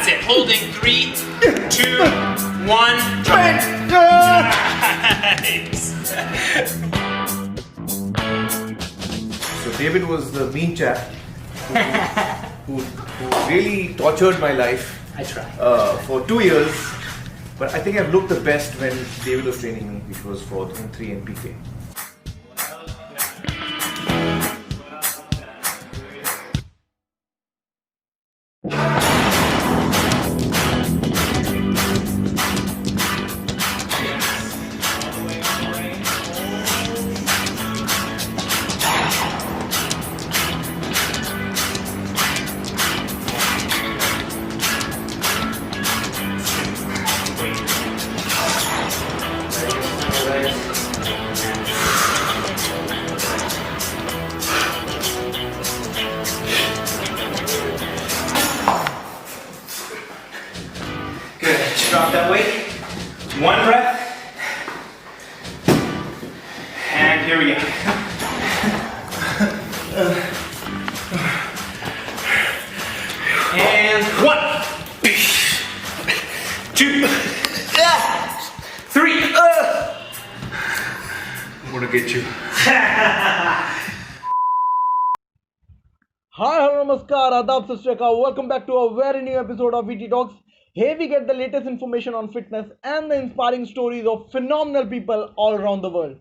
That's it. Holding 3, 2, 1. Train! Nice. So David was the mean chap who really tortured my life. I tried. For 2 years. But I think I've looked the best when David was training me, which was for DHOOM-3 and PK. Good. Drop that weight. 1 breath. And here we go. And 1, 2, 3. I'm gonna get you. Hi, hello, namaskar, adab, sat sri akal. Welcome back to a very new episode of VtTalks. Here we get the latest information on fitness and the inspiring stories of phenomenal people all around the world.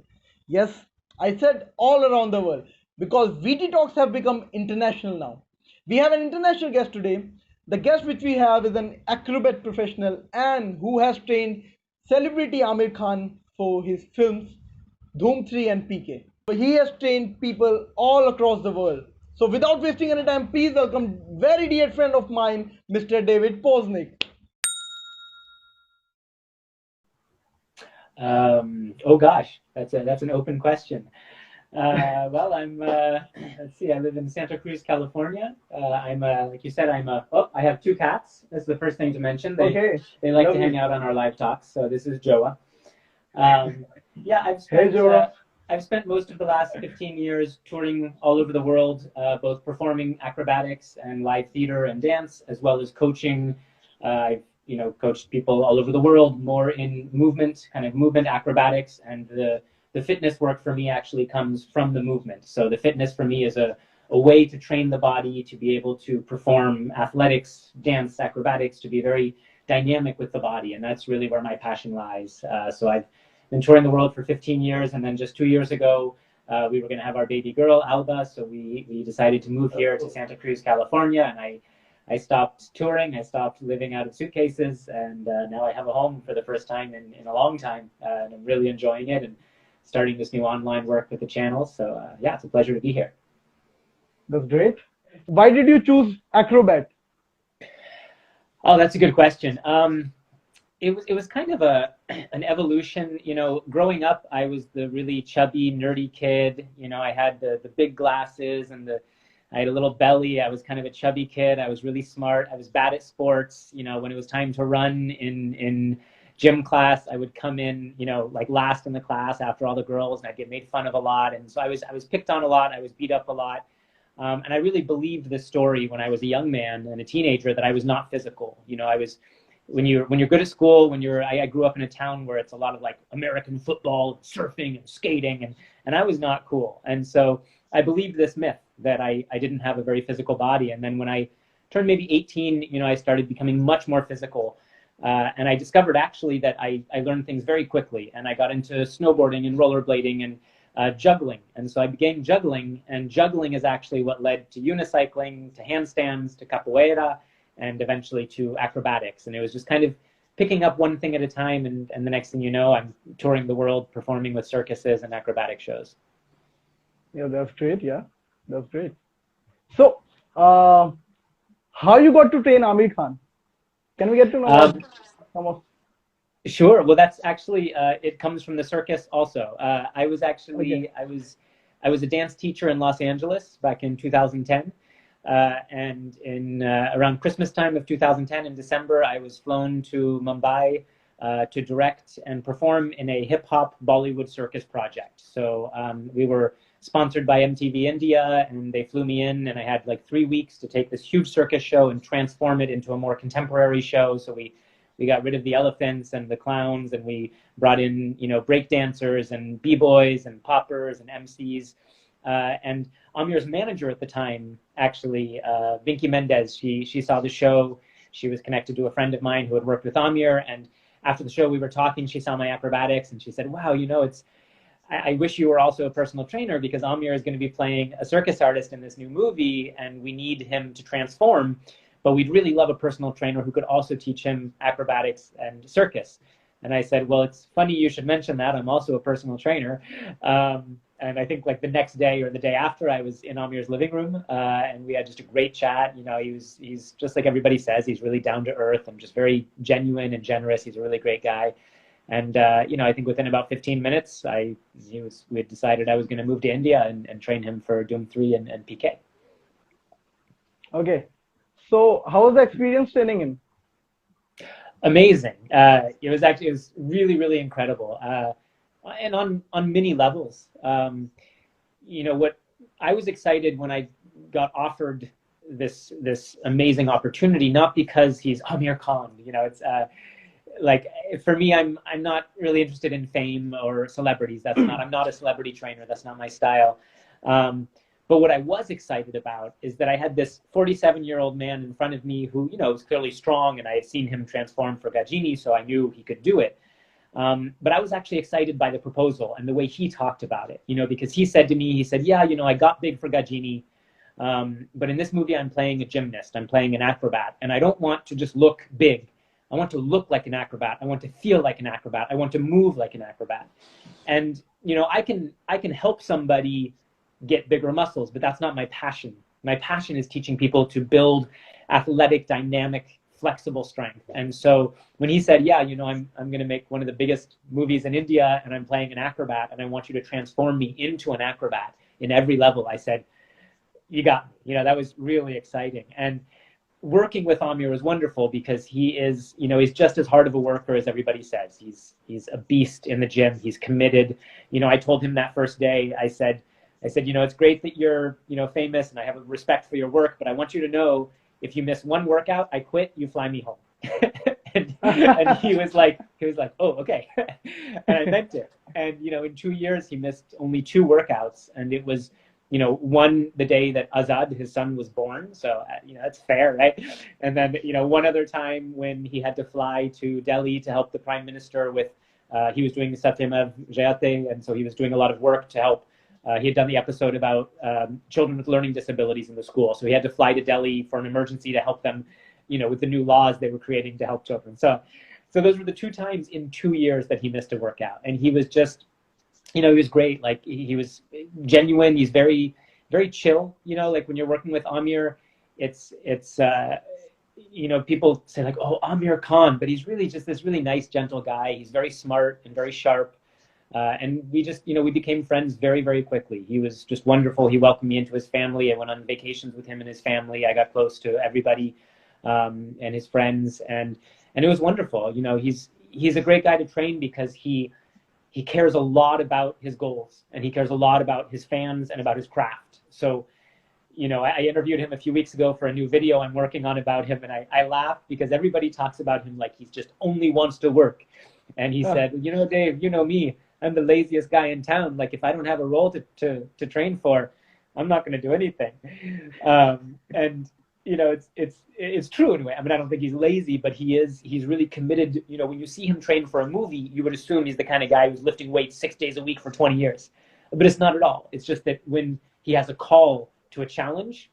Yes, I said all around the world because VtTalks have become international now. We have an international guest today. The guest which we have is an acrobat professional and who has trained celebrity Aamir Khan for his films DHOOM-3 and PK. So he has trained people all across the world. So without wasting any time, please welcome very dear friend of mine, Mr. David POZNIC. Oh gosh, that's an open question. Well, I'm let's see. I live in Santa Cruz, California. I'm like you said. I have 2 cats. That's the first thing to mention. They like to hang out on our live talks. So this is Joa. Yeah, I've spent most of the last 15 years touring all over the world, both performing acrobatics and live theater and dance, as well as coaching. I've coached people all over the world, more in movement, kind of movement acrobatics, and the fitness work for me actually comes from the movement. So the fitness for me is a way to train the body to be able to perform athletics, dance, acrobatics, to be very dynamic with the body, and that's really where my passion lies. So I've been touring the world for 15 years, and then just 2 years ago, we were going to have our baby girl, Alba, so we decided to move here to Santa Cruz, California, and I stopped touring, I stopped living out of suitcases, and now I have a home for the first time in a long time, and I'm really enjoying it and starting this new online work with the channel. So yeah, it's a pleasure to be here. That's great. Why did you choose acrobat? Oh, that's a good question. It was kind of an evolution. Growing up, I was the really chubby, nerdy kid. I had the big glasses and I had a little belly. I was kind of a chubby kid. I was really smart. I was bad at sports. When it was time to run in gym class, I would come in, like last in the class after all the girls, and I'd get made fun of a lot. And so I was picked on a lot. I was beat up a lot. And I really believed this story when I was a young man and a teenager that I was not physical. When you're good at school, I grew up in a town where it's a lot of like American football, surfing and skating, and I was not cool. And so I believed this myth that I didn't have a very physical body. And then when I turned maybe 18, I started becoming much more physical. And I discovered actually that I learned things very quickly, and I got into snowboarding and rollerblading and juggling. And so I began juggling, and juggling is actually what led to unicycling, to handstands, to capoeira, and eventually to acrobatics. And it was just kind of picking up one thing at a time, and the next thing you know, I'm touring the world performing with circuses and acrobatic shows. Yeah, that's great. Yeah, that's great. So, how you got to train Aamir Khan? Can we get to know some of? Sure. Well, that's actually it comes from the circus also. I was actually I was a dance teacher in Los Angeles back in 2010. And in around Christmas time of 2010 in December, I was flown to Mumbai to direct and perform in a hip-hop Bollywood circus project. So we were sponsored by MTV India, and they flew me in, and I had like 3 weeks to take this huge circus show and transform it into a more contemporary show. So we got rid of the elephants and the clowns, and we brought in, you know, break dancers and b-boys and poppers and MCs. And Amir's manager at the time, actually, Vinky Mendez, she saw the show. She was connected to a friend of mine who had worked with Amir, and after the show we were talking, she saw my acrobatics, and she said, wow, you know, I wish you were also a personal trainer, because Amir is going to be playing a circus artist in this new movie, and we need him to transform, but we'd really love a personal trainer who could also teach him acrobatics and circus. And I said, well, it's funny you should mention that. I'm also a personal trainer. And I think like the next day or the day after, I was in Amir's living room, and we had just a great chat. You know, he's just like everybody says, he's really down to earth and just very genuine and generous. He's a really great guy. And, you know, I think within about 15 minutes, we had decided I was going to move to India and train him for DHOOM-3 and PK. Okay. So how was the experience training him? Amazing. It was really, really incredible. And on many levels. You know, what I was excited when I got offered this amazing opportunity, not because he's Aamir Khan, you know, it's like for me, I'm not really interested in fame or celebrities. I'm not a celebrity trainer. That's not my style. But what I was excited about is that I had this 47-year-old man in front of me who, you know, was clearly strong, and I had seen him transform for Gajini, so I knew he could do it. But I was actually excited by the proposal and the way he talked about it, you know, because he said to me, he said, yeah, you know, I got big for Gajini, but in this movie, I'm playing a gymnast, I'm playing an acrobat, and I don't want to just look big. I want to look like an acrobat. I want to feel like an acrobat. I want to move like an acrobat. And, you know, I can help somebody get bigger muscles, but that's not my passion. My passion is teaching people to build athletic, dynamic, flexible strength. And so when he said, yeah, you know, I'm going to make one of the biggest movies in India, and I'm playing an acrobat, and I want you to transform me into an acrobat in every level, I said, you got me. You know, that was really exciting. And working with Aamir was wonderful because he is, you know, he's just as hard of a worker as everybody says. He's a beast in the gym. He's committed. You know, I told him that first day, I said, you know, it's great that you're, you know, famous, and I have a respect for your work, but I want you to know, if you miss one workout, I quit, you fly me home. and he was like, oh, okay. And I meant it. And, you know, in 2 years, he missed only 2 workouts. And it was, you know, one the day that Azad, his son, was born. So, you know, that's fair, right? And then, you know, one other time when he had to fly to Delhi to help the prime minister with, he was doing Satyamev Jayate, and so he was doing a lot of work to help. He had done the episode about children with learning disabilities in the school. So he had to fly to Delhi for an emergency to help them, you know, with the new laws they were creating to help children. So those were the 2 times in 2 years that he missed a workout. And he was just, you know, he was great. Like he was genuine. He's very, very chill. You know, like when you're working with Aamir, it's you know, people say like, oh, Aamir Khan, but he's really just this really nice, gentle guy. He's very smart and very sharp. And we just, you know, we became friends very, very quickly. He was just wonderful. He welcomed me into his family. I went on vacations with him and his family. I got close to everybody and his friends, and it was wonderful. You know, he's a great guy to train because he cares a lot about his goals, and he cares a lot about his fans and about his craft. So, you know, I interviewed him a few weeks ago for a new video I'm working on about him, and I laughed because everybody talks about him like he just only wants to work. And he said, you know, Dave, you know me. I'm the laziest guy in town. Like if I don't have a role to train for, I'm not going to do anything. And you know, it's true anyway. I mean, I don't think he's lazy, but he's really committed. You know, when you see him train for a movie, you would assume he's the kind of guy who's lifting weights 6 days a week for 20 years. But it's not at all. It's just that when he has a call to a challenge,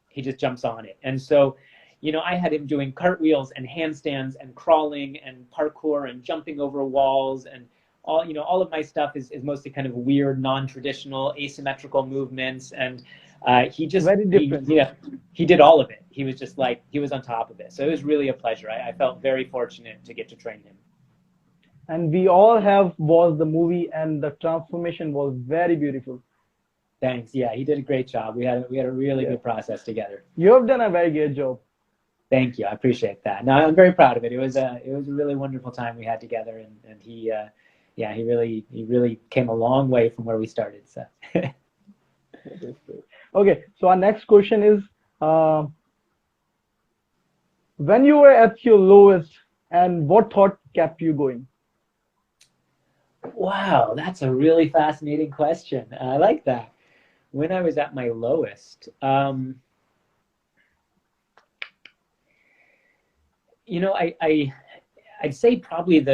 he just jumps on it. And so, you know, I had him doing cartwheels and handstands and crawling and parkour and jumping over walls, and all, you know, all of my stuff is mostly kind of weird, non-traditional, asymmetrical movements. And he just, very different. He did all of it. He was just like, he was on top of it. So it was really a pleasure. I felt very fortunate to get to train him. And we all have watched the movie, and the transformation was very beautiful. Thanks. Yeah, he did a great job. We had a really good process together. You have done a very great job. Thank you. I appreciate that. No, I'm very proud of it. It was a really wonderful time we had together, and he, yeah, he really came a long way from where we started. So. Okay, so our next question is, when you were at your lowest, and what thought kept you going? Wow, that's a really fascinating question. I like that. When I was at my lowest, you know, I'd say probably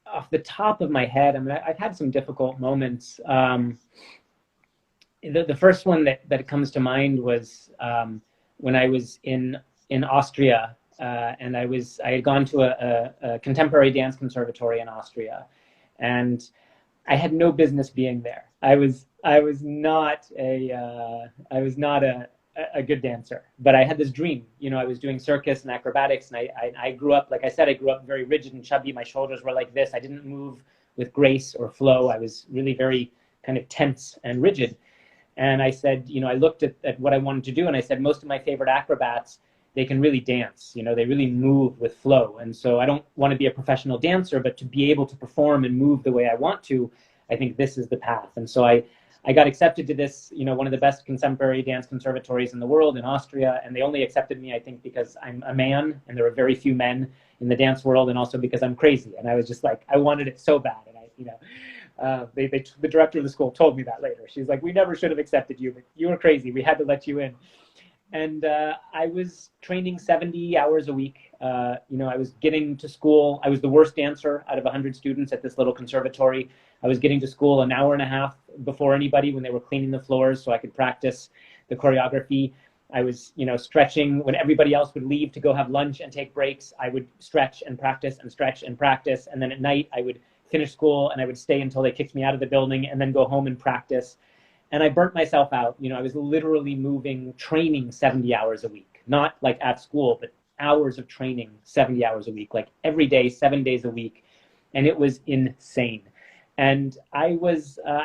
off the top of my head, I mean, I've had some difficult moments. The first one that comes to mind was when I was in Austria, and I had gone to a contemporary dance conservatory in Austria, and I had no business being there. I was not a good dancer, but I had this dream. You know, I was doing circus and acrobatics, and I grew up, like I said, I grew up very rigid and chubby. My shoulders were like this. I didn't move with grace or flow. I was really very kind of tense and rigid. And I said, you know, I looked at what I wanted to do, and I said, most of my favorite acrobats, they can really dance. You know, they really move with flow. And so I don't want to be a professional dancer, but to be able to perform and move the way I want to, I think this is the path. And so I got accepted to this, you know, one of the best contemporary dance conservatories in the world in Austria. And they only accepted me, I think, because I'm a man, and there are very few men in the dance world, and also because I'm crazy. And I was just like, I wanted it so bad. And the director of the school told me that later. She's like, we never should have accepted you, but you were crazy. We had to let you in. And I was training 70 hours a week. You know, I was getting to school. I was the worst dancer out of 100 students at this little conservatory. I was getting to school an hour and a half before anybody when they were cleaning the floors so I could practice the choreography. I was, you know, stretching when everybody else would leave to go have lunch and take breaks. I would stretch and practice and stretch and practice. And then at night I would finish school and I would stay until they kicked me out of the building and then go home and practice. And I burnt myself out. You know, I was literally training 70 hours a week, not like at school, but hours of training, 70 hours a week, like every day, 7 days a week. And it was insane. And I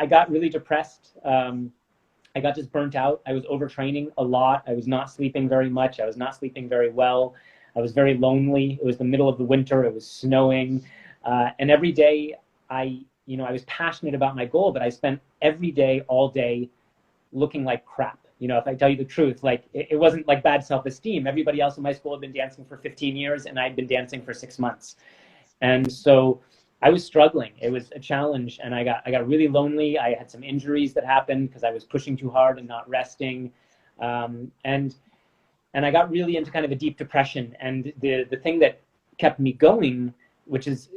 got really depressed. I got just burnt out. I was overtraining a lot. I was not sleeping very much. I was not sleeping very well. I was very lonely. It was the middle of the winter. It was snowing. And every day I was passionate about my goal, but I spent every day, all day, looking like crap. You know, if I tell you the truth, like it wasn't like bad self-esteem. Everybody else in my school had been dancing for 15 years and I'd been dancing for 6 months. And so I was struggling. It was a challenge, and I got really lonely. I had some injuries that happened because I was pushing too hard and not resting. And I got really into kind of a deep depression. And the thing that kept me going, which is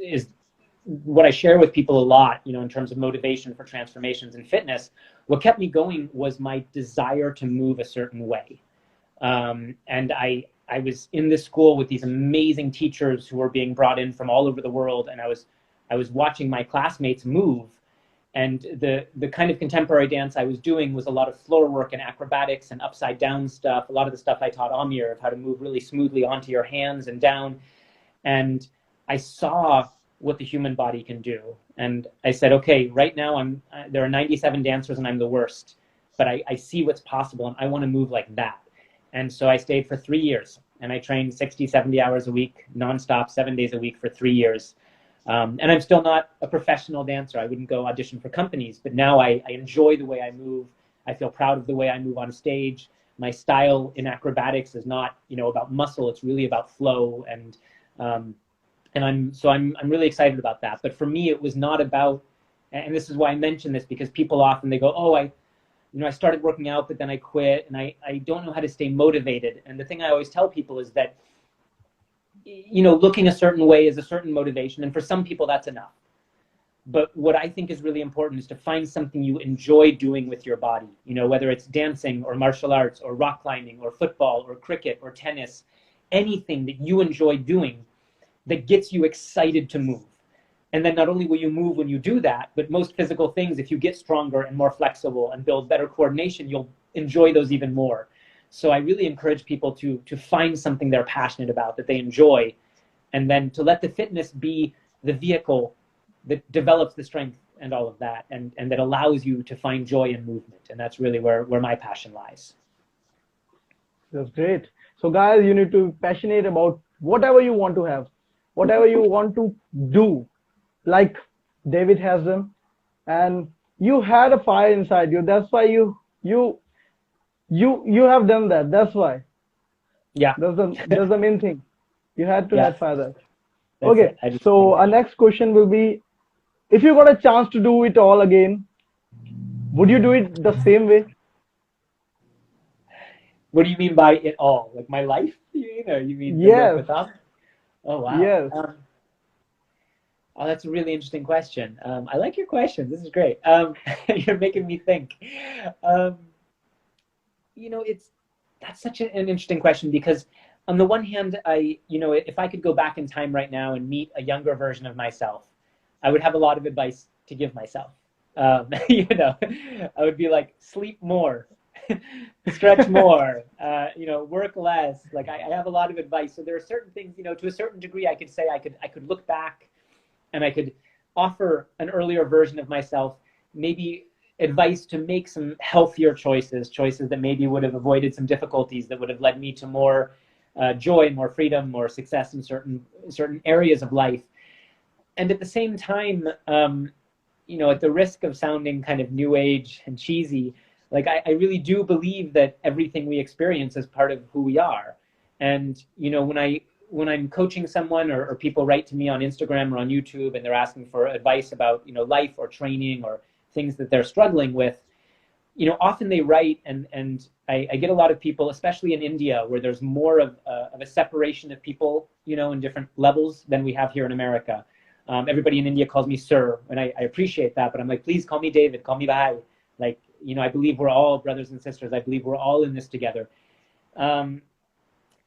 what I share with people a lot, you know, in terms of motivation for transformations in fitness, what kept me going was my desire to move a certain way. And I was in this school with these amazing teachers who were being brought in from all over the world, and I was watching my classmates move, and the kind of contemporary dance I was doing was a lot of floor work and acrobatics and upside down stuff, a lot of the stuff I taught Amir of how to move really smoothly onto your hands and down. And I saw what the human body can do. And I said, okay, right now there are 97 dancers and I'm the worst, but I see what's possible and I want to move like that. And so I stayed for 3 years and I trained 60, 70 hours a week, nonstop, 7 days a week for 3 years. And I'm still not a professional dancer. I wouldn't go audition for companies, but now I enjoy the way I move. I feel proud of the way I move on stage. My style in acrobatics is not, you know, about muscle. It's really about flow. And I'm really excited about that. But for me, it was not about, and this is why I mention this, because people often, they go, oh, I started working out, but then I quit and I don't know how to stay motivated. And the thing I always tell people is that, you know, looking a certain way is a certain motivation. And for some people that's enough. But what I think is really important is to find something you enjoy doing with your body, you know, whether it's dancing or martial arts or rock climbing or football or cricket or tennis, anything that you enjoy doing that gets you excited to move. And then not only will you move when you do that, but most physical things, if you get stronger and more flexible and build better coordination, you'll enjoy those even more. So I really encourage people to find something they're passionate about, that they enjoy, and then to let the fitness be the vehicle that develops the strength and all of that, and that allows you to find joy in movement. And that's really where my passion lies. That's great. So guys, you need to be passionate about whatever you want to have, whatever you want to do, like David has them, and you had a fire inside you. That's why you You you have done that. That's why. Yeah, That's the main thing. You had to yeah, have that. that's Okay, it. I just so our next question will be, if you got a chance to do it all again, would you do it the same way? What do you mean by it all? Like my life? You mean, or you mean the work Yes, with them? Oh wow. yes. Oh, that's a really interesting question. I like your question. This is great. You're making me think. Um, it's that's such an interesting question because on the one hand, if I could go back in time right now and meet a younger version of myself, I would have a lot of advice to give myself. I would be like, sleep more, stretch more, work less. Like I have a lot of advice. So there are certain things, to a certain degree, I could say I could look back and I could offer an earlier version of myself, maybe advice to make some healthier choices that maybe would have avoided some difficulties that would have led me to more joy, more freedom, more success in certain areas of life. And at the same time, at the risk of sounding kind of new age and cheesy, like I really do believe that everything we experience is part of who we are. And when I'm coaching someone or people write to me on Instagram or on YouTube and they're asking for advice about life or training or things that they're struggling with, often they write and I get a lot of people, especially in India, where there's more of a separation of people, in different levels than we have here in America. Everybody in India calls me sir, and I appreciate that, but I'm like, please call me David, call me Bhai. Like, I believe we're all brothers and sisters. I believe we're all in this together. Um,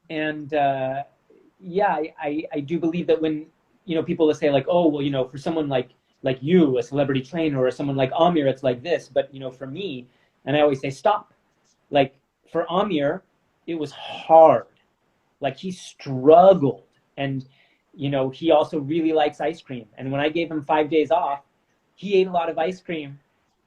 and yeah, I do believe that when people will say like, oh well, for someone like you, a celebrity trainer, or someone like Amir, it's like this. But for me, and I always say, stop. Like for Amir, it was hard. Like he struggled, and he also really likes ice cream. And when I gave him 5 days off, he ate a lot of ice cream.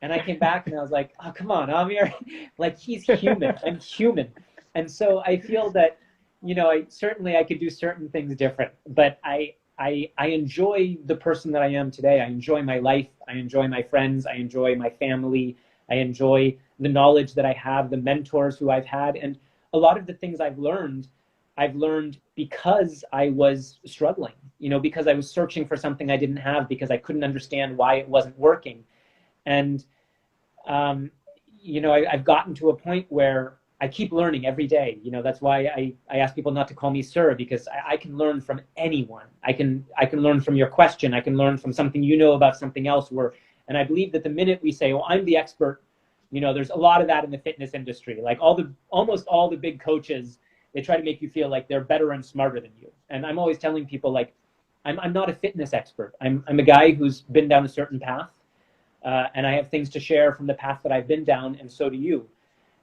And I came back and I was like, oh come on, Amir, like he's human. I'm human, and so I feel that I could do certain things different, but I enjoy the person that I am today. I enjoy my life. I enjoy my friends. I enjoy my family. I enjoy the knowledge that I have, the mentors who I've had, and a lot of the things I've learned because I was struggling, because I was searching for something I didn't have, because I couldn't understand why it wasn't working. And, I've gotten to a point where I keep learning every day. That's why I ask people not to call me sir, because I can learn from anyone. I can learn from your question. I can learn from something about something else. And I believe that the minute we say, "Oh, I'm the expert," there's a lot of that in the fitness industry. Like almost all the big coaches, they try to make you feel like they're better and smarter than you. And I'm always telling people like, I'm not a fitness expert. I'm a guy who's been down a certain path, and I have things to share from the path that I've been down, and so do you.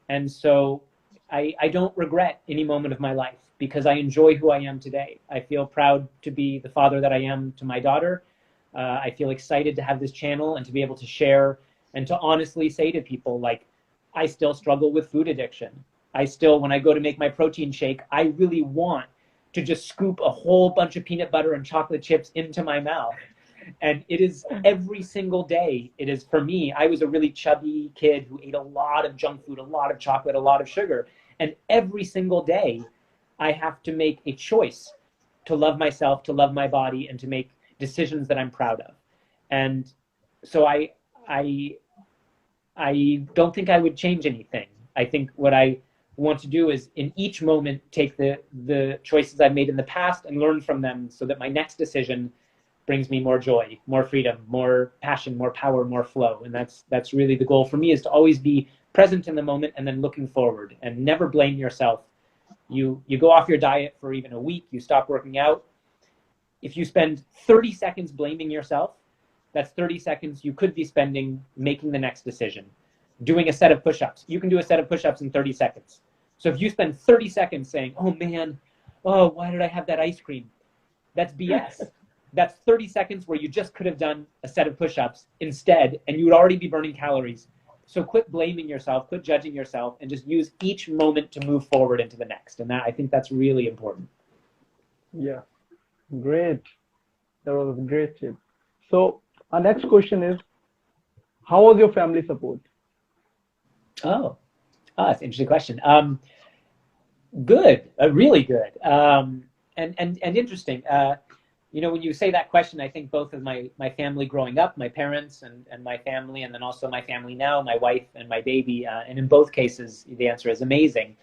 And so I don't regret any moment of my life because I enjoy who I am today. I feel proud to be the father that I am to my daughter. I feel excited to have this channel and to be able to share and to honestly say to people, like, I still struggle with food addiction. I still, when I go to make my protein shake, I really want to just scoop a whole bunch of peanut butter and chocolate chips into my mouth. And it is every single day. It is for me. I was a really chubby kid who ate a lot of junk food, a lot of chocolate, a lot of sugar. And every single day, I have to make a choice to love myself, to love my body, and to make decisions that I'm proud of. And so I, I don't think I would change anything. I think what I want to do is in each moment take the choices I've made in the past and learn from them so that my next decision brings me more joy, more freedom, more passion, more power, more flow. And that's really the goal for me, is to always be present in the moment and then looking forward and never blame yourself. You go off your diet for even a week, you stop working out. If you spend 30 seconds blaming yourself, that's 30 seconds you could be spending making the next decision. Doing a set of push-ups. You can do a set of push-ups in 30 seconds. So if you spend 30 seconds saying, oh man, oh, why did I have that ice cream? That's BS. That's 30 seconds where you just could have done a set of push-ups instead, and you would already be burning calories. So quit blaming yourself, quit judging yourself, and just use each moment to move forward into the next. And I think that's really important. Yeah, great. That was a great tip. So our next question is, how was your family support? Oh, that's an interesting question. Good, really good, and interesting. When you say that question, I think both of my family growing up, my parents and my family, and then also my family now, my wife and my baby, and in both cases, the answer is amazing.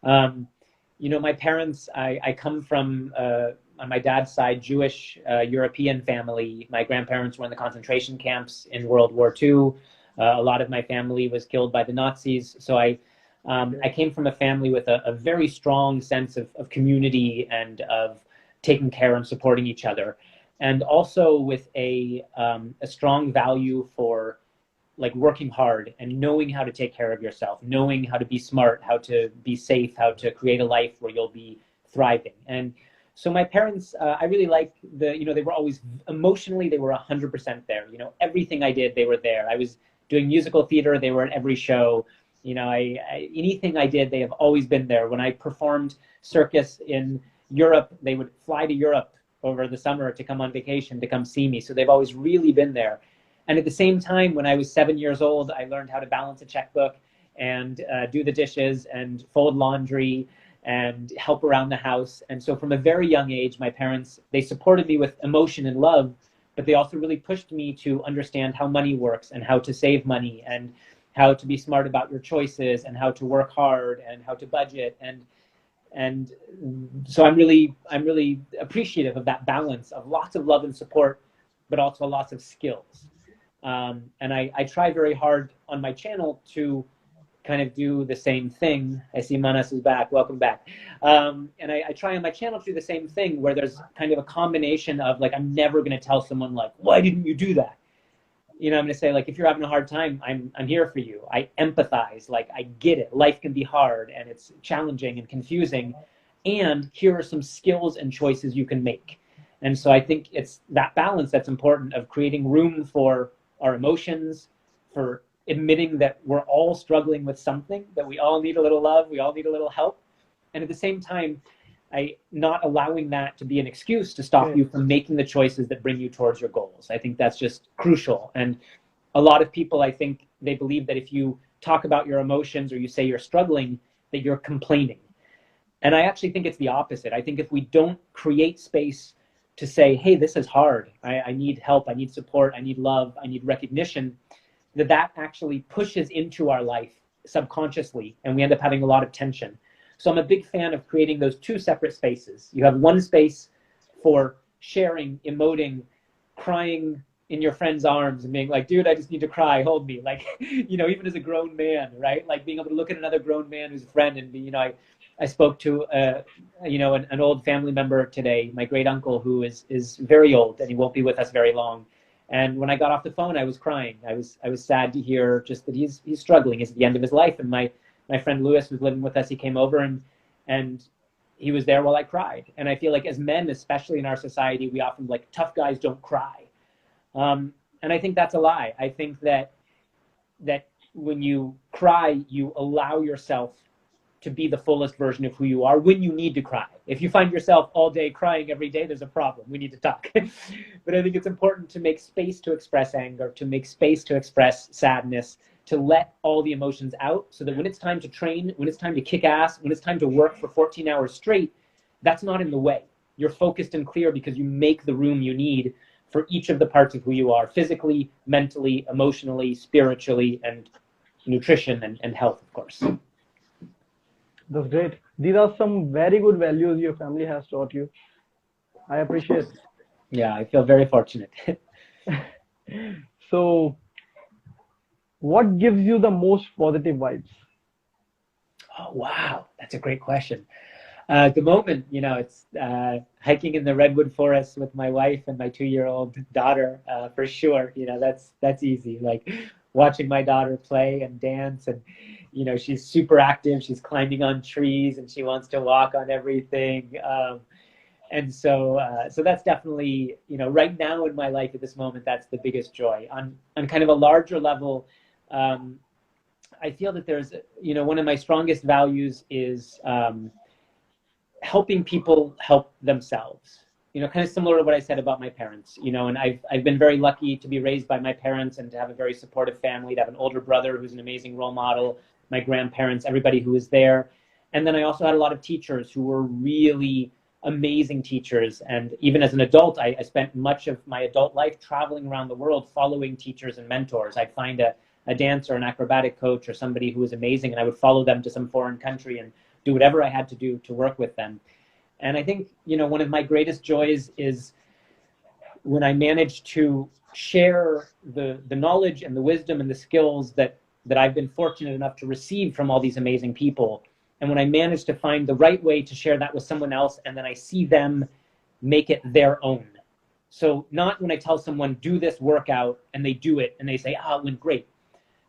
My parents, I come from, on my dad's side, Jewish European family. My grandparents were in the concentration camps in World War II. A lot of my family was killed by the Nazis. So I came from a family with a very strong sense of community and of taking care and supporting each other. And also with a strong value for like working hard and knowing how to take care of yourself, knowing how to be smart, how to be safe, how to create a life where you'll be thriving. And so my parents, I really like they were always emotionally, they were 100% there. Everything I did, they were there. I was doing musical theater, they were at every show. Anything I did, they have always been there. When I performed circus in Europe, they would fly to Europe over the summer to come on vacation, to come see me. So they've always really been there. And at the same time, when I was 7 years old, I learned how to balance a checkbook and do the dishes and fold laundry and help around the house. And so from a very young age, my parents, they supported me with emotion and love, but they also really pushed me to understand how money works and how to save money and how to be smart about your choices and how to work hard and how to budget. And so I'm really appreciative of that balance of lots of love and support, but also lots of skills. And I try very hard on my channel to kind of do the same thing. I see Manas is back. Welcome back. And I try on my channel to do the same thing, where there's kind of a combination of like, I'm never going to tell someone like, why didn't you do that? I'm going to say, like, if you're having a hard time, I'm here for you. I empathize. Like, I get it. Life can be hard and it's challenging and confusing. And here are some skills and choices you can make. And so I think it's that balance that's important, of creating room for our emotions, for admitting that we're all struggling with something, that we all need a little love, we all need a little help. And at the same time, not allowing that to be an excuse to stop you from making the choices that bring you towards your goals. I think that's just crucial. And a lot of people, I think, they believe that if you talk about your emotions or you say you're struggling, that you're complaining. And I actually think it's the opposite. I think if we don't create space to say, hey, this is hard, I need help, I need support, I need love, I need recognition, that actually pushes into our life subconsciously, and we end up having a lot of tension. So I'm a big fan of creating those two separate spaces. You have one space for sharing, emoting, crying in your friend's arms and being like, dude, I just need to cry, hold me. Like, even as a grown man, right? Like being able to look at another grown man who's a friend and be, I spoke to, an old family member today, my great uncle, who is very old and he won't be with us very long. And when I got off the phone, I was crying. I was sad to hear just that he's struggling. He's at the end of his life. And my friend Lewis was living with us. He came over and he was there while I cried. And I feel like as men, especially in our society, we often like, tough guys don't cry. And I think that's a lie. I think that when you cry, you allow yourself to be the fullest version of who you are when you need to cry. If you find yourself all day crying every day, there's a problem. We need to talk. But I think it's important to make space to express anger, to make space to express sadness, to let all the emotions out, so that when it's time to train, when it's time to kick ass, when it's time to work for 14 hours straight, that's not in the way. You're focused and clear because you make the room you need for each of the parts of who you are, physically, mentally, emotionally, spiritually, and nutrition and health, of course. That's great. These are some very good values your family has taught you. I appreciate it. Yeah, I feel very fortunate. So, what gives you the most positive vibes? Oh, wow. That's a great question. At the moment, it's hiking in the redwood forest with my wife and my 2-year-old daughter, for sure. That's easy. Like watching my daughter play and dance, and she's super active. She's climbing on trees and she wants to walk on everything. And so that's definitely, right now in my life at this moment, that's the biggest joy. On kind of a larger level, I feel that there's, one of my strongest values is helping people help themselves. kind of similar to what I said about my parents, and I've been very lucky to be raised by my parents and to have a very supportive family, to have an older brother who's an amazing role model, my grandparents, everybody who was there. And then I also had a lot of teachers who were really amazing teachers. And even as an adult, I spent much of my adult life traveling around the world following teachers and mentors. I'd find a dancer, an acrobatic coach, or somebody who was amazing, and I would follow them to some foreign country and do whatever I had to do to work with them. And I think, one of my greatest joys is when I manage to share the knowledge and the wisdom and the skills that I've been fortunate enough to receive from all these amazing people. And when I manage to find the right way to share that with someone else, and then I see them make it their own. So not when I tell someone, do this workout, and they do it, and they say, it went great.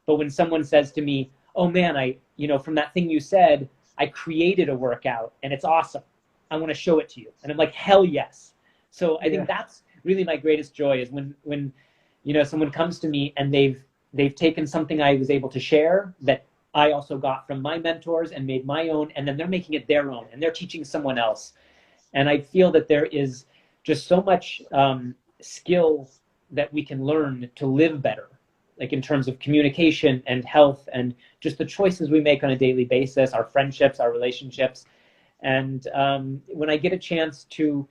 But when someone says to me, oh man, from that thing you said, I created a workout, and it's awesome. I want to show it to you. And I'm like, hell yes. So I think that's really my greatest joy, is when someone comes to me and they've taken something I was able to share that I also got from my mentors and made my own, and then they're making it their own, and they're teaching someone else. And I feel that there is just so much skill that we can learn to live better, like in terms of communication and health and just the choices we make on a daily basis, our friendships, our relationships. And when I get a chance to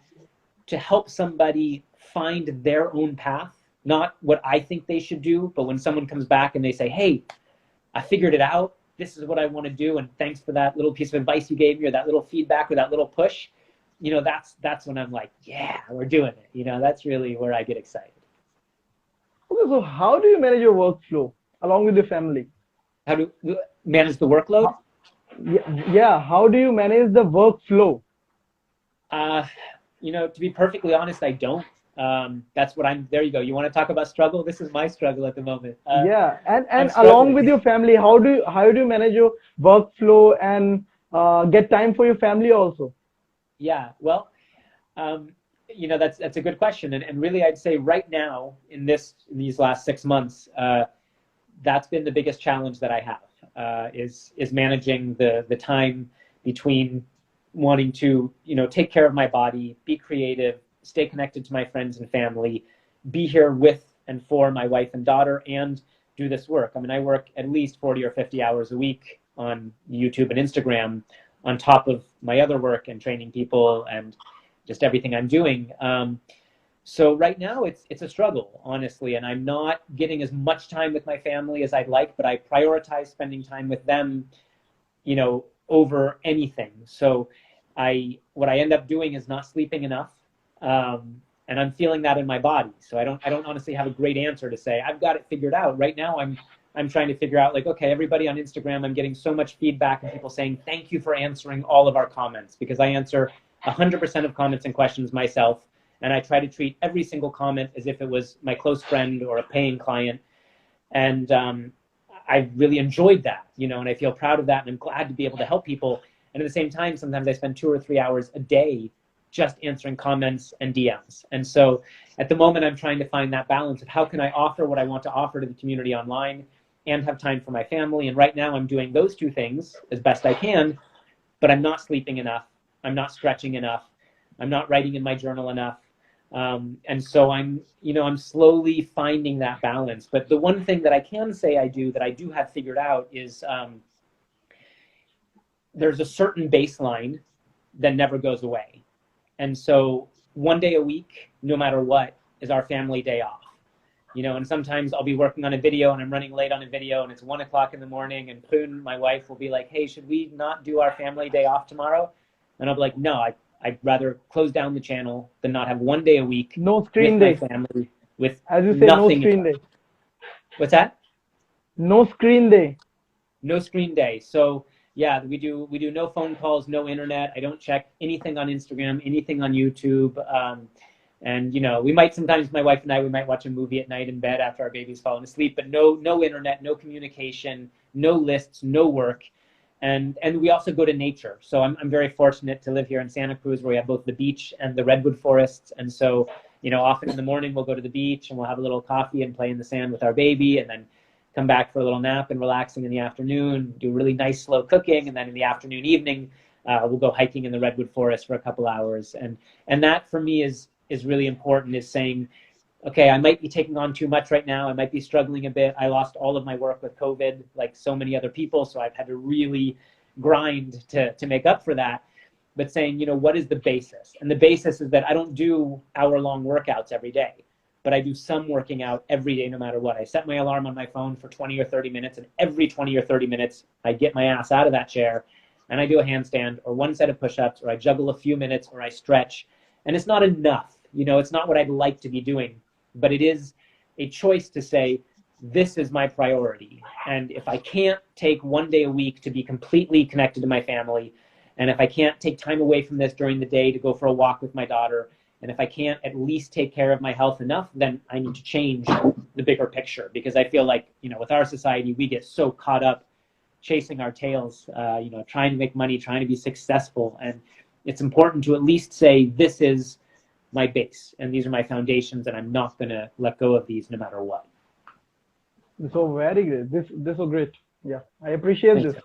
help somebody find their own path, not what I think they should do, but when someone comes back and they say, hey, I figured it out, this is what I want to do, and thanks for that little piece of advice you gave me, or that little feedback, or that little push, that's when I'm like, yeah, we're doing it. That's really where I get excited. Okay, so how do you manage your workflow along with your family? How do you manage the workload? Yeah, how do you manage the workflow? To be perfectly honest, I don't. That's what there you go. You want to talk about struggle? This is my struggle at the moment. And along with your family, how do you manage your workflow and get time for your family also? Yeah, well, that's a good question. And really, I'd say right now in these last 6 months, that's been the biggest challenge that I have. Is managing the time between wanting to take care of my body, be creative, stay connected to my friends and family, be here with and for my wife and daughter, and do this work. I mean, I work at least 40 or 50 hours a week on YouTube and Instagram on top of my other work and training people and just everything I'm doing. So right now it's a struggle, honestly, and I'm not getting as much time with my family as I'd like, but I prioritize spending time with them, over anything. So what I end up doing is not sleeping enough, and I'm feeling that in my body. So I don't honestly have a great answer to say I've got it figured out. Right now I'm trying to figure out, like, okay, everybody on Instagram, I'm getting so much feedback and people saying thank you for answering all of our comments, because I answer 100% of comments and questions myself. And I try to treat every single comment as if it was my close friend or a paying client. And I really enjoyed that, and I feel proud of that. And I'm glad to be able to help people. And at the same time, sometimes I spend 2 or 3 hours a day just answering comments and DMs. And so at the moment, I'm trying to find that balance of how can I offer what I want to offer to the community online and have time for my family. And right now I'm doing those two things as best I can, but I'm not sleeping enough. I'm not stretching enough. I'm not writing in my journal enough. And so I'm slowly finding that balance. But the one thing that I can say I do have figured out is there's a certain baseline that never goes away. And so one day a week, no matter what, is our family day off. And sometimes I'll be working on a video and I'm running late on a video and it's 1 o'clock in the morning, and Poon, my wife, will be like, hey, should we not do our family day off tomorrow? And I'll be like, no, I'd rather close down the channel than not have 1 day a week. No screen with day. My family, with as you say, nothing. No screen day. What's that? No screen day. No screen day. So yeah, we do no phone calls, no internet. I don't check anything on Instagram, anything on YouTube. And we might sometimes, my wife and I, we might watch a movie at night in bed after our baby's fallen asleep, but no internet, no communication, no lists, no work. And we also go to nature. So I'm very fortunate to live here in Santa Cruz, where we have both the beach and the redwood forests. And so, often in the morning we'll go to the beach and we'll have a little coffee and play in the sand with our baby, and then come back for a little nap and relaxing in the afternoon, do really nice slow cooking. And then in the afternoon, evening, We'll go hiking in the redwood forest for a couple hours, and that for me is really important. Is saying, okay, I might be taking on too much right now. I might be struggling a bit. I lost all of my work with COVID, like so many other people, so I've had to really grind to make up for that. But saying, what is the basis? And the basis is that I don't do hour-long workouts every day, but I do some working out every day no matter what. I set my alarm on my phone for 20 or 30 minutes, and every 20 or 30 minutes, I get my ass out of that chair, and I do a handstand or one set of push-ups, or I juggle a few minutes, or I stretch. And it's not enough. It's not what I'd like to be doing, but it is a choice to say, this is my priority. And if I can't take one day a week to be completely connected to my family, and if I can't take time away from this during the day to go for a walk with my daughter, and if I can't at least take care of my health enough, then I need to change the bigger picture. Because I feel like, with our society, we get so caught up chasing our tails, trying to make money, trying to be successful. And it's important to at least say, this is my base, and these are my foundations, and I'm not going to let go of these no matter what. So very great. This was great. Yeah, I appreciate Thank this. you.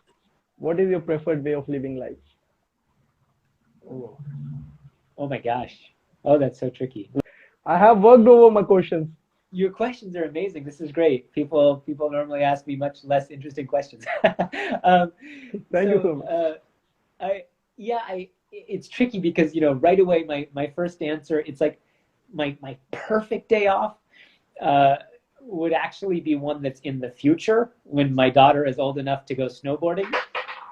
What is your preferred way of living life? Oh my gosh. Oh, that's so tricky. I have worked over my questions. Your questions are amazing. This is great. People normally ask me much less interesting questions. Thank you so much. It's tricky because, right away, my first answer, it's like my perfect day off would actually be one that's in the future when my daughter is old enough to go snowboarding.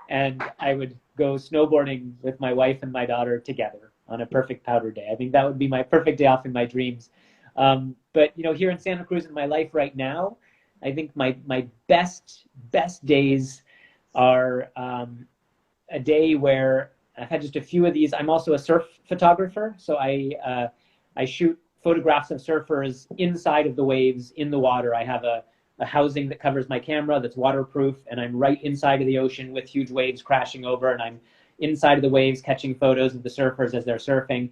And I would go snowboarding with my wife and my daughter together on a perfect powder day. I think that would be my perfect day off in my dreams. But here in Santa Cruz in my life right now, I think my best days are a day where I've had just a few of these. I'm also a surf photographer, so I shoot photographs of surfers inside of the waves, in the water. I have a housing that covers my camera that's waterproof, and I'm right inside of the ocean with huge waves crashing over, and I'm inside of the waves catching photos of the surfers as they're surfing.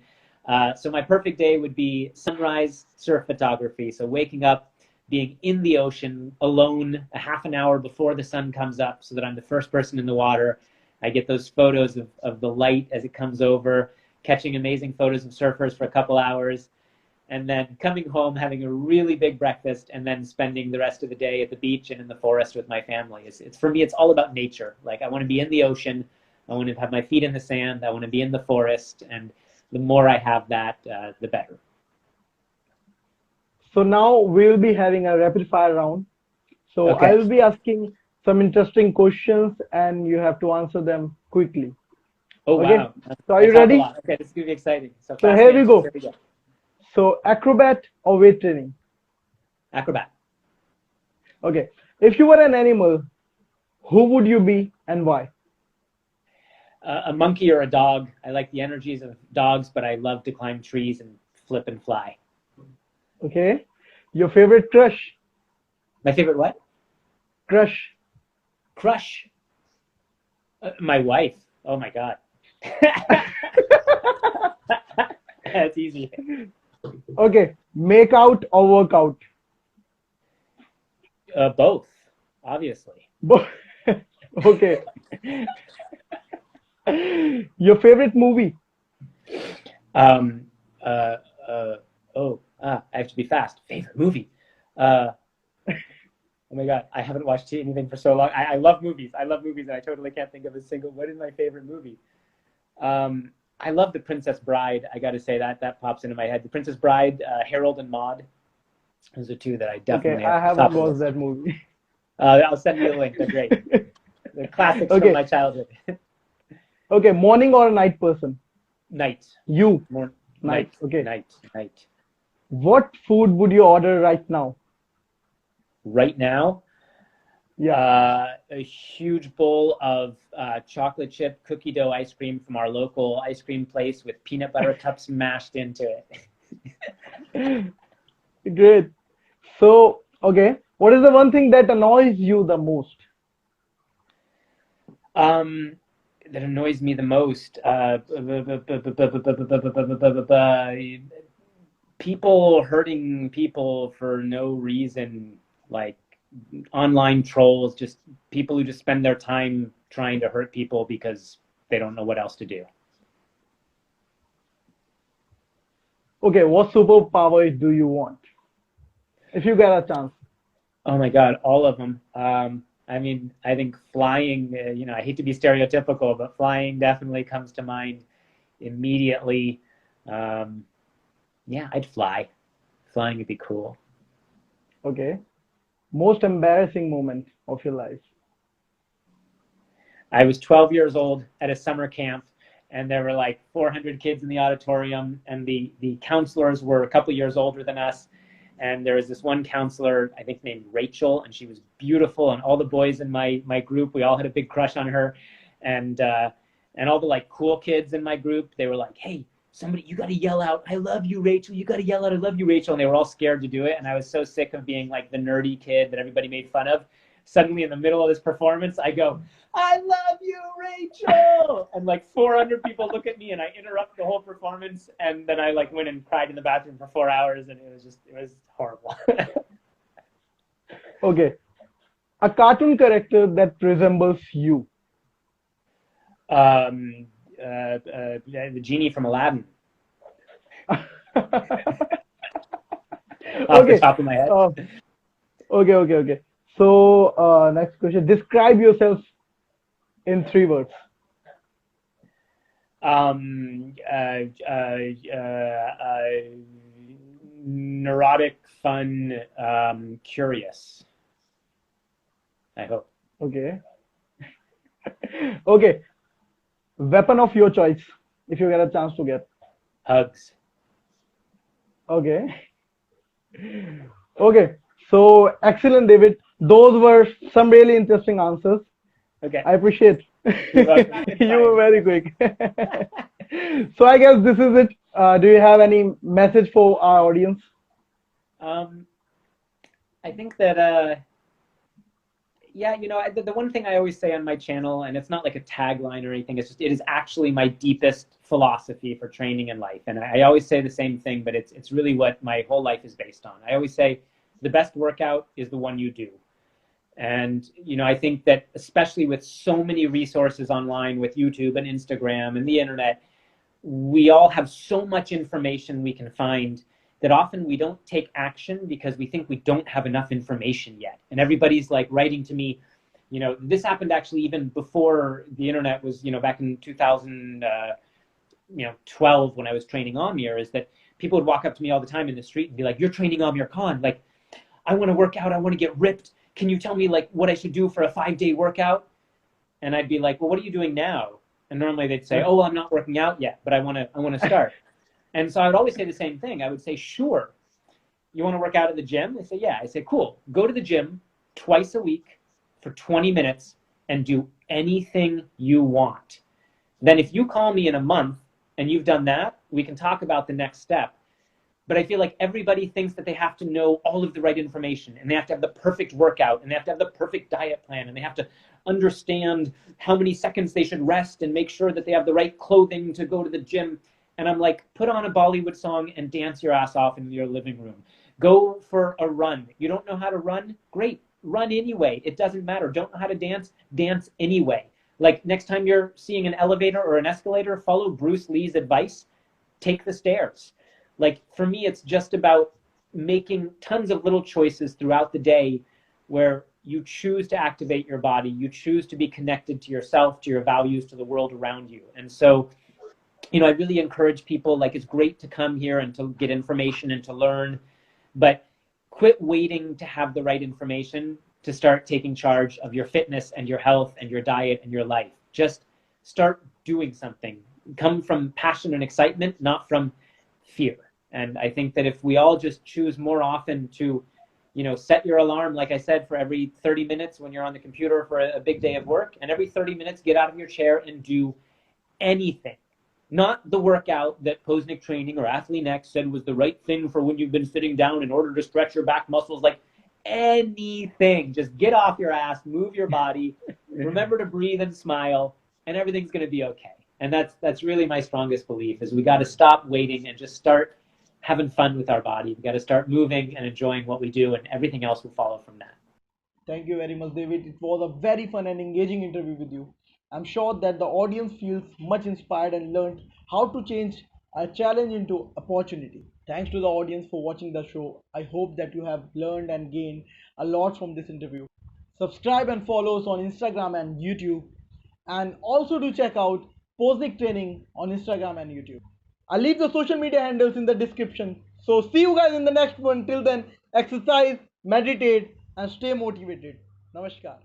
So my perfect day would be sunrise surf photography. So waking up, being in the ocean alone a half an hour before the sun comes up so that I'm the first person in the water. I get those photos of the light as it comes over, catching amazing photos of surfers for a couple hours, and then coming home, having a really big breakfast, and then spending the rest of the day at the beach and in the forest with my family. It's for me, it's all about nature. Like, I want to be in the ocean. I want to have my feet in the sand. I want to be in the forest. And the more I have that, the better. So now we'll be having a rapid fire round. So Okay. I will be asking some interesting questions, and you have to answer them quickly. Oh, Okay. wow. So are you I talk a ready? lot. Okay, this is going to be exciting. So So fast here we answers. go. Here we go. So acrobat or weight training? Acrobat. Okay. If you were an animal, who would you be and why? A monkey or a dog. I like the energies of dogs, but I love to climb trees and flip and fly. Okay. Your favorite crush? My favorite what? Crush. Crush. My wife. Oh my God. That's easy. Okay. Make out or work out? Both, obviously. Okay. Your favorite movie? I have to be fast. Favorite movie? Oh my God, I haven't watched anything for so long. I love movies. I love movies, and I totally can't think of a single. What is my favorite movie? I love The Princess Bride. I got to say that pops into my head. The Princess Bride, Harold and Maude. Those are two that I definitely. Okay, I haven't watched that movie. I'll send you a link. They're great. They're classics Okay. from my childhood. Okay, morning or night person? Night. You. More Night. Okay. Night. What food would you order right now? Right now, Yeah. a huge bowl of chocolate chip cookie dough ice cream from our local ice cream place with peanut butter cups mashed into it. Great. So, okay, what is the one thing that annoys you the most? That annoys me the most. People hurting people for no reason, like online trolls, just people who just spend their time trying to hurt people because they don't know what else to do. Okay, what superpower do you want? If you get a chance. Oh my God, all of them. I mean, I think flying, I hate to be stereotypical, but flying definitely comes to mind immediately. Yeah, I'd fly. Flying would be cool. Okay. Most embarrassing moment of your life. I was 12 years old at a summer camp, and there were like 400 kids in the auditorium, and the counselors were a couple years older than us. And there was this one counselor, I think named Rachel, and she was beautiful. And all the boys in my group, we all had a big crush on her. And all the like cool kids in my group, they were like, "Hey, somebody, you got to yell out, 'I love you, Rachel.' You got to yell out, 'I love you, Rachel.'" And they were all scared to do it. And I was so sick of being like the nerdy kid that everybody made fun of. Suddenly, in the middle of this performance, I go, "I love you, Rachel!" And like 400 people look at me, and I interrupt the whole performance. And then I like went and cried in the bathroom for 4 hours, and it was horrible. Okay. A cartoon character that resembles you. The genie from Aladdin, off Okay. the top of my head. Okay. So, next question. Describe yourself in 3 words. Neurotic, fun, curious. I hope. Okay. Okay. Weapon of your choice, if you get a chance to get. Hugs. Okay. Okay. So, excellent, David. Those were some really interesting answers. Okay. I appreciate. You're welcome. You were very quick. So I guess this is it. Do you have any message for our audience? I think that yeah, the one thing I always say on my channel, and it's not like a tagline or anything, it is actually my deepest philosophy for training in life. And I always say the same thing, but it's really what my whole life is based on. I always say the best workout is the one you do. And, I think that especially with so many resources online with YouTube and Instagram and the internet, we all have so much information we can find that often we don't take action because we think we don't have enough information yet. And everybody's like writing to me, this happened actually even before the internet was, back in 2012 when I was training Amir, is that people would walk up to me all the time in the street and be like, "You're training Amir Khan. Like, I want to work out. I want to get ripped. Can you tell me like what I should do for a 5-day workout?" And I'd be like, "Well, what are you doing now?" And normally they'd say, "Oh, well, I'm not working out yet, but I want to start." And so I would always say the same thing. I would say, "Sure. You want to work out at the gym?" They say, "Yeah." I say, "Cool. Go to the gym twice a week for 20 minutes and do anything you want. Then if you call me in a month and you've done that, we can talk about the next step." But I feel like everybody thinks that they have to know all of the right information, and they have to have the perfect workout, and they have to have the perfect diet plan, and they have to understand how many seconds they should rest and make sure that they have the right clothing to go to the gym. And I'm like, put on a Bollywood song and dance your ass off in your living room. Go for a run. You don't know how to run? Great. Run anyway. It doesn't matter. Don't know how to dance? Dance anyway. Like next time you're seeing an elevator or an escalator, follow Bruce Lee's advice. Take the stairs. Like for me, it's just about making tons of little choices throughout the day where you choose to activate your body. You choose to be connected to yourself, to your values, to the world around you. And so, I really encourage people, like it's great to come here and to get information and to learn, but quit waiting to have the right information to start taking charge of your fitness and your health and your diet and your life. Just start doing something. Come from passion and excitement, not from fear. And I think that if we all just choose more often to, set your alarm, like I said, for every 30 minutes when you're on the computer for a big day of work, and every 30 minutes get out of your chair and do anything. Not the workout that POZNIC Training or Athlete X said was the right thing for when you've been sitting down in order to stretch your back muscles, like anything. Just get off your ass, move your body, remember to breathe and smile, and everything's going to be okay. And that's really my strongest belief, is we got to stop waiting and just start having fun with our body. We got to start moving and enjoying what we do, and everything else will follow from that. Thank you very much, David. It was a very fun and engaging interview with you. I'm sure that the audience feels much inspired and learned how to change a challenge into opportunity. Thanks to the audience for watching the show. I hope that you have learned and gained a lot from this interview. Subscribe and follow us on Instagram and YouTube. And also do check out POZNIC Training on Instagram and YouTube. I'll leave the social media handles in the description. So see you guys in the next one. Till then, exercise, meditate, and stay motivated. Namaskar.